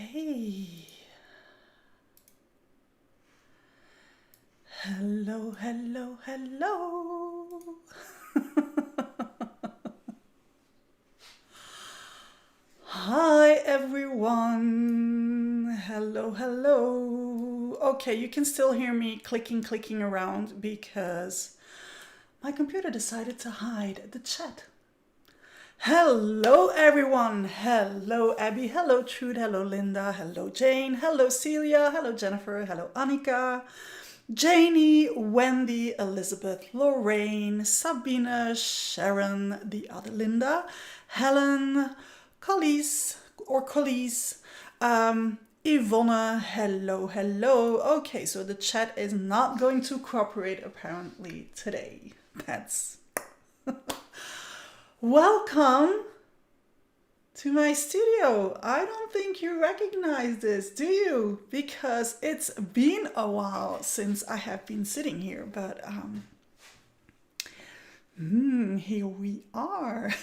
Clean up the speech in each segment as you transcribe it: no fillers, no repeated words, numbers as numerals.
Okay. Hello, hello, hello. Hi, everyone. Hello, hello. Okay, you can still hear me clicking around because my computer decided to hide the chat. Hello, everyone. Hello, Abby. Hello, Trude. Hello, Linda. Hello, Jane. Hello, Celia. Hello, Jennifer. Hello, Annika. Janie, Wendy, Elizabeth, Lorraine, Sabina, Sharon, the other Linda, Helen, Collies, Yvonne, hello, hello. Okay, so the chat is not going to cooperate apparently today. That's welcome to my studio. I don't think you recognize this, do you? Because it's been a while since I have been sitting here, but here we are.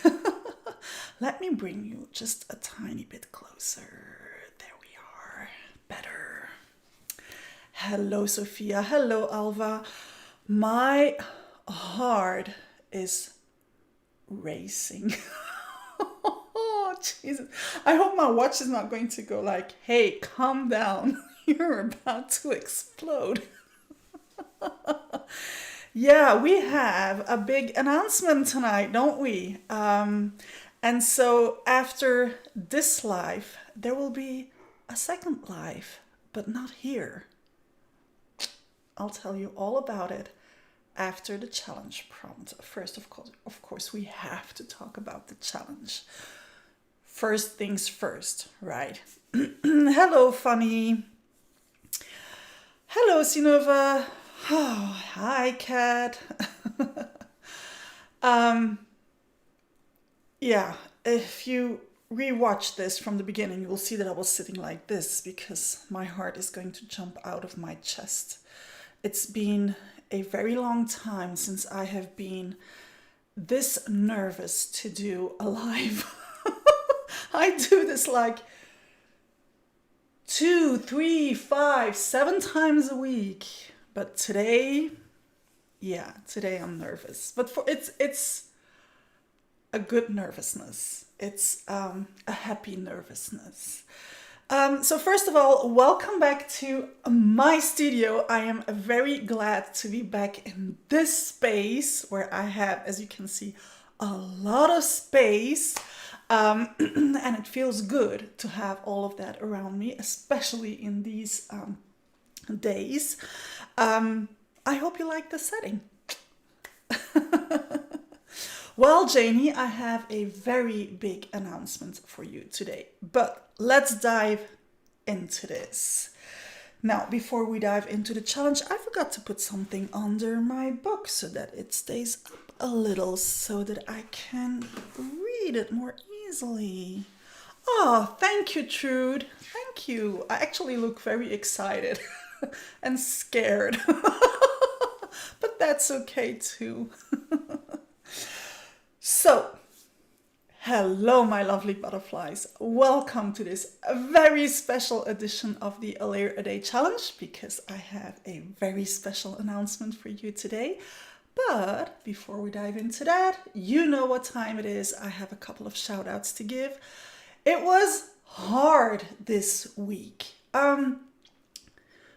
Let me bring you just a tiny bit closer. There we are. Better. Hello, Sophia. Hello, Alva. My heart is racing. Oh, Jesus. I hope my watch is not going to go like, hey, calm down. You're about to explode. Yeah, we have a big announcement tonight, don't we? And so after this live, there will be a second live, but not here. I'll tell you all about it after the challenge prompt. First, of course, we have to talk about the challenge. First things first, right? Hello, Funny. Hello, Sinova. Oh, hi, Cat. Yeah, if you rewatch this from the beginning, you will see that I was sitting like this because my heart is going to jump out of my chest. It's been a very long time since I have been this nervous to do a live. I do this like 2, 3, 5, 7 times a week. But today, today I'm nervous. But it's a good nervousness. It's a happy nervousness. So first of all, welcome back to my studio. I am very glad to be back in this space where I have, as you can see, a lot of space. And it feels good to have all of that around me, especially in these days. I hope you like the setting. Well, Janie, I have a very big announcement for you today, but let's dive into this. Now, before we dive into the challenge, I forgot to put something under my book so that it stays up a little so that I can read it more easily. Oh, thank you, Trude. Thank you. I actually look very excited and scared, but that's okay too. So, hello, my lovely butterflies. Welcome to this very special edition of the A Layer a Day Challenge because I have a very special announcement for you today. But before we dive into that, you know what time it is. I have a couple of shout outs to give. It was hard this week.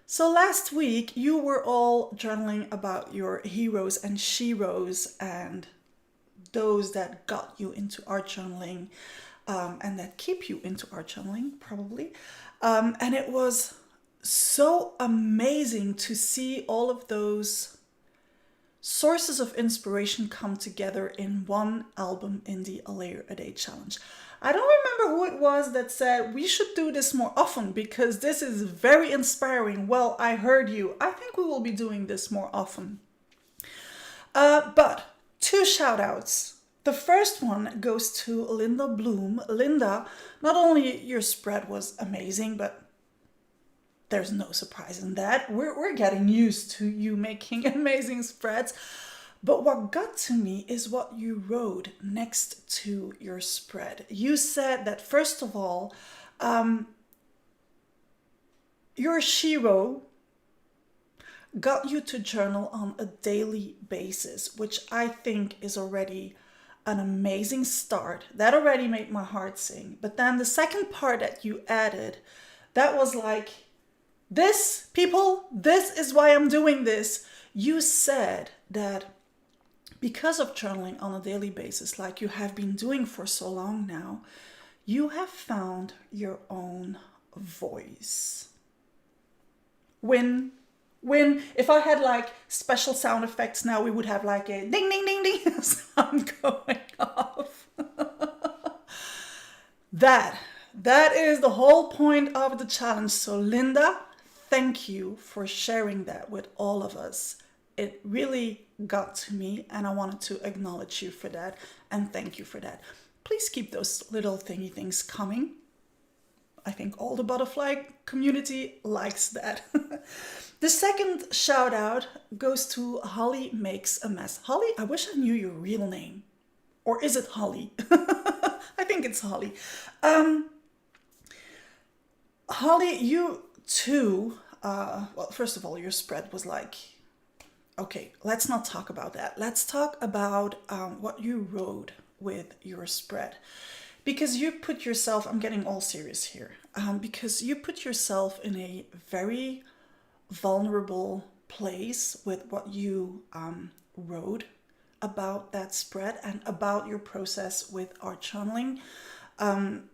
So last week you were all journaling about your heroes and sheroes and those that got you into art journaling and that keep you into art journaling probably. And it was so amazing to see all of those sources of inspiration come together in one album in the A Layer a Day Challenge. I don't remember who it was that said we should do this more often because this is very inspiring. Well, I heard you. I think we will be doing this more often. But 2 shout outs. The first one goes to Linda Bloom. Linda, not only your spread was amazing, but there's no surprise in that. We're getting used to you making amazing spreads. But what got to me is what you wrote next to your spread. You said that, first of all, your shiro got you to journal on a daily basis, which I think is already an amazing start. That already made my heart sing. But then the second part that you added, that was like, this, people, this is why I'm doing this. You said that because of journaling on a daily basis, like you have been doing for so long now, you have found your own voice. When if I had like special sound effects now, we would have like a ding, ding, ding, ding sound going off. That is the whole point of the challenge. So Linda, thank you for sharing that with all of us. It really got to me, and I wanted to acknowledge you for that and thank you for that. Please keep those little thingy things coming. I think all the butterfly community likes that. The second shout out goes to Holly Makes a Mess. Holly, I wish I knew your real name. Or is it Holly? I think it's Holly. Holly, you too, well, first of all, your spread was like, okay, let's not talk about that. Let's talk about what you wrote with your spread. Because you put yourself, I'm getting all serious here, because you put yourself in a very vulnerable place with what you wrote about that spread and about your process with art journaling. And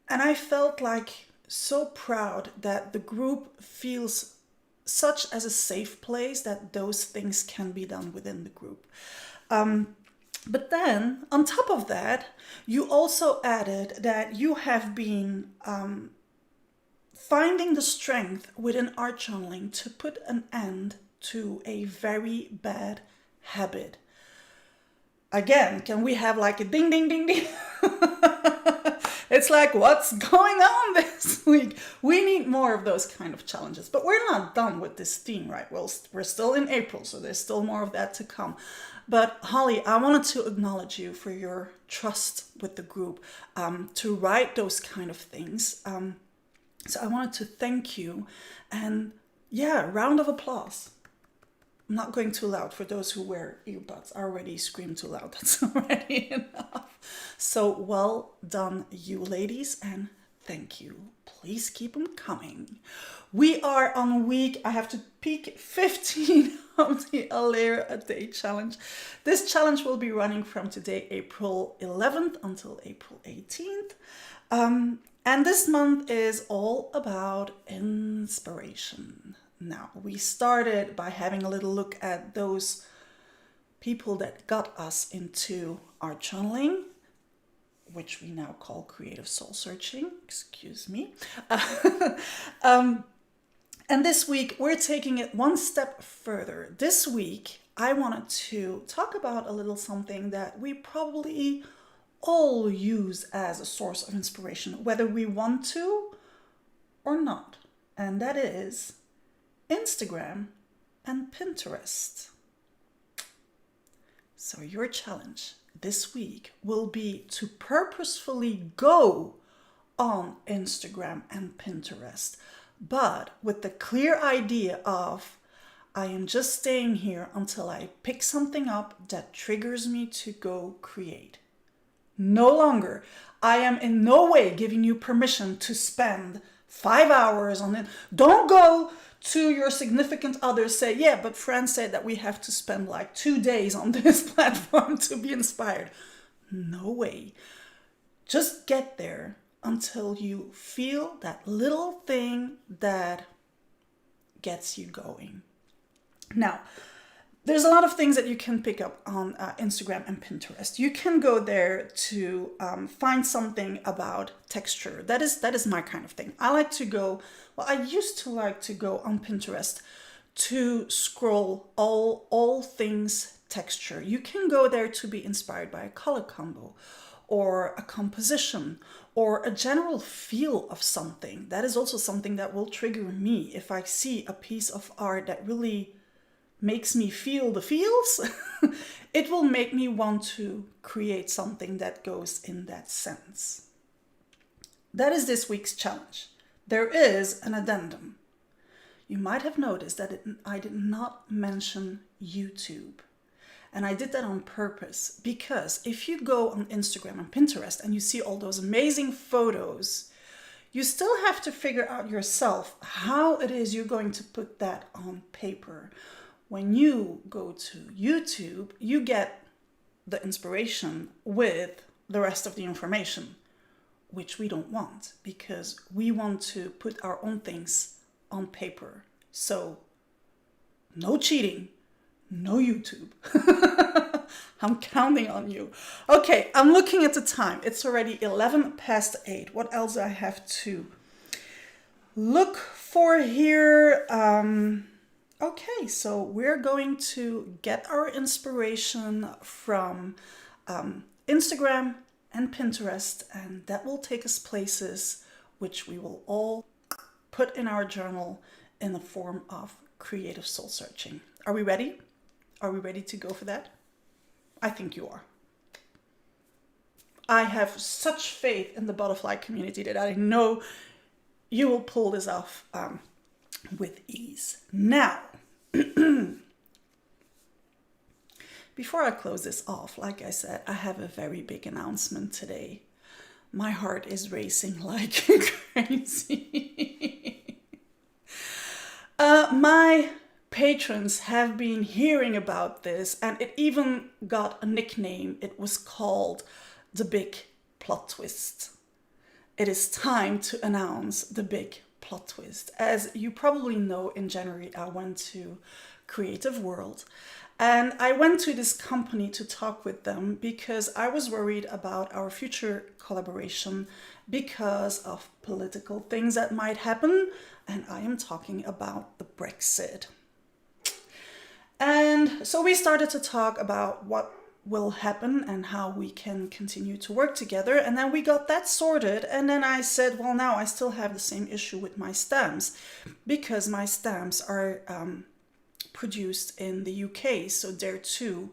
I felt like so proud that the group feels such as a safe place that those things can be done within the group. But then, on top of that, you also added that you have been finding the strength within art journaling to put an end to a very bad habit. Again, can we have like a ding, ding, ding, ding? It's like, what's going on this week? We need more of those kind of challenges. But we're not done with this theme, right? Well, we're still in April, so there's still more of that to come. But Holly, I wanted to acknowledge you for your trust with the group to write those kind of things. So I wanted to thank you. And yeah, round of applause. I'm not going too loud. For those who wear earbuds, I already scream too loud. That's already enough. So well done, you ladies, and thank you. Please keep them coming. We are on week, I have to peek, 15 of the A Layer a Day challenge. This challenge will be running from today, April 11th until April 18th. And this month is all about inspiration. Now, we started by having a little look at those people that got us into art journaling, which we now call creative soul searching, excuse me. And this week, we're taking it one step further. This week, I wanted to talk about a little something that we probably all use as a source of inspiration, whether we want to or not. And that is Instagram and Pinterest. So your challenge this week will be to purposefully go on Instagram and Pinterest, but with the clear idea of, I am just staying here until I pick something up that triggers me to go create. No longer. I am in no way giving you permission to spend 5 hours on it. Don't go to your significant other, say, yeah, but Fran said that we have to spend like 2 days on this platform to be inspired. No way. Just get there until you feel that little thing that gets you going. Now, there's a lot of things that you can pick up on Instagram and Pinterest. You can go there to find something about texture. That is my kind of thing. I used to like to go on Pinterest to scroll all things texture. You can go there to be inspired by a color combo or a composition or a general feel of something. That is also something that will trigger me. If I see a piece of art that really makes me feel the feels, it will make me want to create something that goes in that sense. That is this week's challenge. There is an addendum. You might have noticed that I did not mention YouTube. And I did that on purpose because if you go on Instagram and Pinterest and you see all those amazing photos, you still have to figure out yourself how it is you're going to put that on paper. When you go to YouTube, you get the inspiration with the rest of the information, which we don't want because we want to put our own things on paper. So no cheating, no YouTube. I'm counting on you. Okay, I'm looking at the time. It's already 8:11. What else do I have to look for here? Okay, so we're going to get our inspiration from Instagram and Pinterest, and that will take us places which we will all put in our journal in the form of creative soul searching. Are we ready? Are we ready to go for that? I think you are. I have such faith in the butterfly community that I know you will pull this off with ease. Now, before I close this off, like I said, I have a very big announcement today. My heart is racing like crazy. My patrons have been hearing about this, and it even got a nickname. It was called the Big Plot Twist. It is time to announce the big plot twist. As you probably know, in January I went to Creative World, and I went to this company to talk with them because I was worried about our future collaboration because of political things that might happen, and I am talking about the Brexit. And so we started to talk about what will happen and how we can continue to work together. And then we got that sorted. And then I said, well, now I still have the same issue with my stamps because my stamps are produced in the UK. So there too,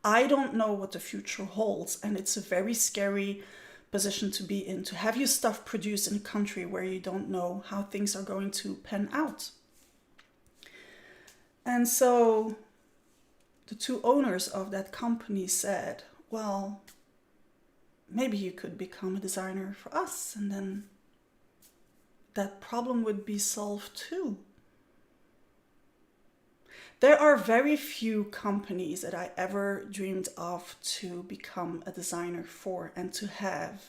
I don't know what the future holds. And it's a very scary position to be in, to have your stuff produced in a country where you don't know how things are going to pan out. And so the two owners of that company said, well, maybe you could become a designer for us, and then that problem would be solved too. There are very few companies that I ever dreamed of to become a designer for, and to have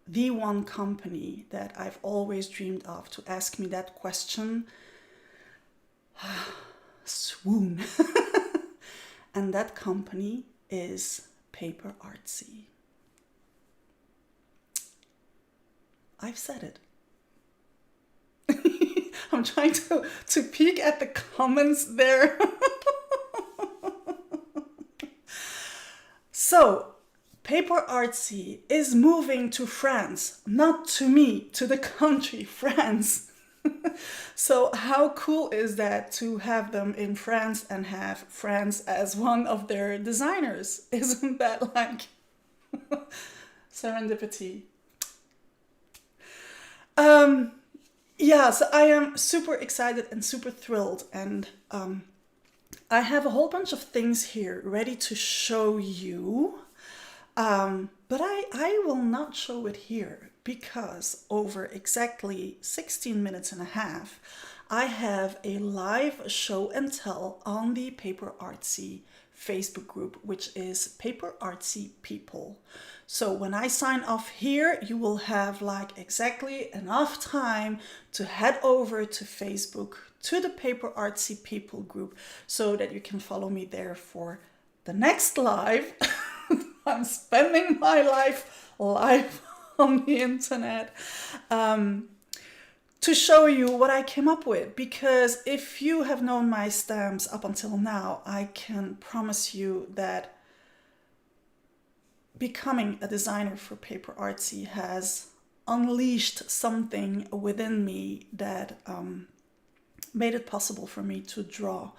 the one company that I've always dreamed of to ask me that question, swoon. And that company is PaperArtsy. I've said it. I'm trying to peek at the comments there. So, PaperArtsy is moving to France, not to me, to the country, France. So how cool is that to have them in France and have France as one of their designers? Isn't that like serendipity? Yeah, so I am super excited and super thrilled, and I have a whole bunch of things here ready to show you, but I will not show it here because over exactly 16 minutes and a half, I have a live show and tell on the PaperArtsy Facebook group, which is PaperArtsy People. So when I sign off here, you will have like exactly enough time to head over to Facebook to the PaperArtsy People group so that you can follow me there for the next live. I'm spending my life live on the internet to show you what I came up with, because if you have known my stamps up until now, I can promise you that becoming a designer for PaperArtsy has unleashed something within me that made it possible for me to draw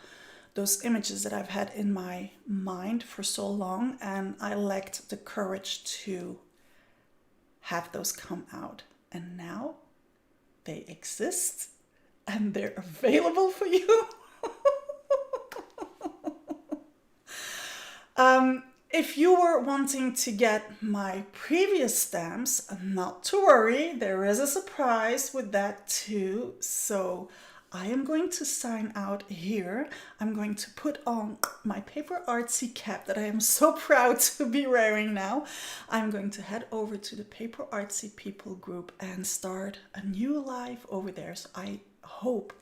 those images that I've had in my mind for so long, and I lacked the courage to have those come out. And now they exist and they're available for you. If you were wanting to get my previous stamps, not to worry, there is a surprise with that too. So I am going to sign out here. I'm going to put on my PaperArtsy cap that I am so proud to be wearing now. I'm going to head over to the PaperArtsy people group and start a new life over there. So I hope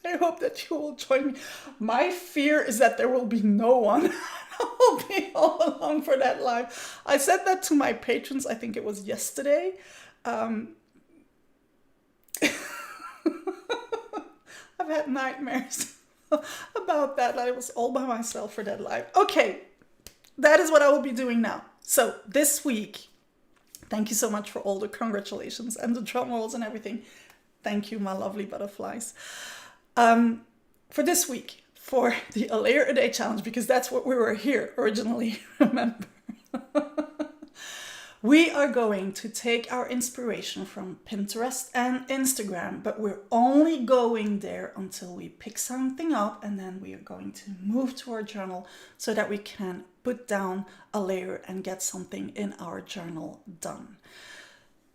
that you will join me. My fear is that there will be no one. I will be all alone for that live. I said that to my patrons, I think it was yesterday. I've had nightmares about that. I was all by myself for that live. Okay, that is what I will be doing now. So this week, thank you so much for all the congratulations and the drum rolls and everything. Thank you, my lovely butterflies. For this week, for the A Layer a Day challenge, because that's what we were here originally, remember? We are going to take our inspiration from Pinterest and Instagram, but we're only going there until we pick something up, and then we are going to move to our journal so that we can put down a layer and get something in our journal done.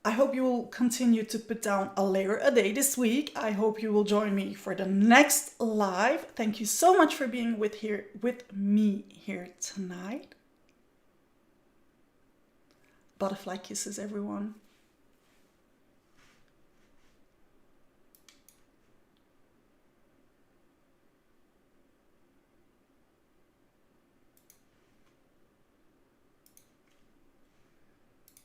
I hope you will continue to put down a layer a day this week. I hope you will join me for the next live. Thank you so much for being with me here tonight. Butterfly kisses, everyone.